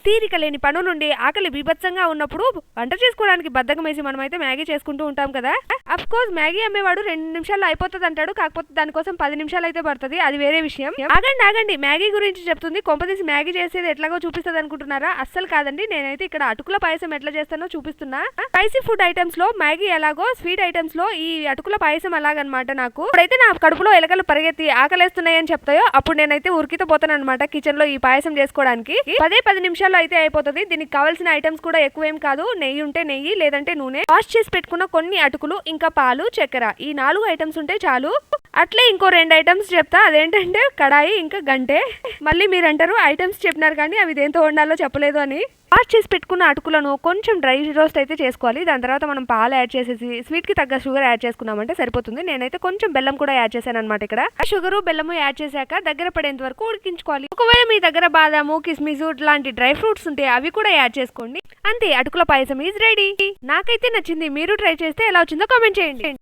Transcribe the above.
తీరిక లేని పనులుండి ఆకలి బీభత్సంగా ఉన్నప్పుడు వంట చేసుకోవడానికి బద్దకం వేసి మనమైతే మ్యాగీ చేసుకుంటూ ఉంటాం కదా. అఫ్ కోర్స్ మ్యాగీ అమ్మేవాడు 2 నిమిషాల్లో అయిపోతుంది అంటాడు, కాకపోతే దానికోసం 10 నిమిషాలు అయితే పడుతుంది, అది వేరే విషయం. ఆగండి మ్యాగీ గురించి చెప్తుంది, కొంపదీసి మ్యాగీ చేసేది ఎట్లాగో చూపిస్తుంది అనుకుంటున్నారా? అస్సలు కాదండి, నేనైతే ఇక్కడ అటుకుల పాయసం ఎట్లా చేస్తానో చూపిస్తున్నా. స్పైసీ ఫుడ్ ఐటమ్స్ లో మ్యాగీ ఎలాగో స్వీట్ ఐటమ్స్ లో ఈ అటుకుల పాయసం అలాగనమాట. నాకు ఇప్పుడైతే నా కడుపులో ఎలకలు పరిగెత్తి ఆకలేస్తున్నాయని చెప్తాయో అప్పుడు నేనైతే ఉరికితో పోతాను అనమాట కిచెన్ లో ఈ పాయసం చేసుకోవడానికి. 10 నిమిషాల్లో అయితే అయిపోతుంది. దీనికి కావాల్సిన ఐటమ్స్ కూడా ఎక్కువేం కాదు, నెయ్యి ఉంటే నెయ్యి, లేదంటే నూనె, వాష్ చేసి పెట్టుకున్న కొన్ని అటుకులు, ఇంకా పాలు, చక్కెర, ఈ 4 ఐటమ్స్ ఉంటే చాలు. అట్లే ఇంకో 2 ఐటమ్స్ చెప్తా, అదేంటంటే కడాయి ఇంకా గంటె. మళ్ళీ మీరు అంటారు ఐటమ్స్ చెప్పినారు కానీ అవి దేంతో వండాలో చెప్పలేదు అని. వాష్ చేసి పెట్టుకున్న అటుకులను కొంచెం డ్రై రోస్ట్ అయితే చేసుకోవాలి. దాని తర్వాత మనం పాలు యాడ్ చేసేసి స్వీట్ కి తగ్గ షుగర్ యాడ్ చేసుకున్నామంటే సరిపోతుంది. నేనైతే కొంచెం బెల్లం కూడా యాడ్ చేశాను అనమాట. ఇక్కడ షుగర్ బెల్లము యాడ్ చేశాక దగ్గర పడేంత వరకు ఉడికించుకోవాలి. ఒకవేళ మీ దగ్గర బాదాము, కిస్మిస్ లాంటి డ్రై ఫ్రూట్స్ ఉంటే అవి కూడా యాడ్ చేసుకోండి. అంతే, అటుకుల పాయసం ఈజ్ రెడీ. నాకైతే నచ్చింది, మీరు ట్రై చేస్తే ఎలా వచ్చిందో కామెంట్ చేయండి.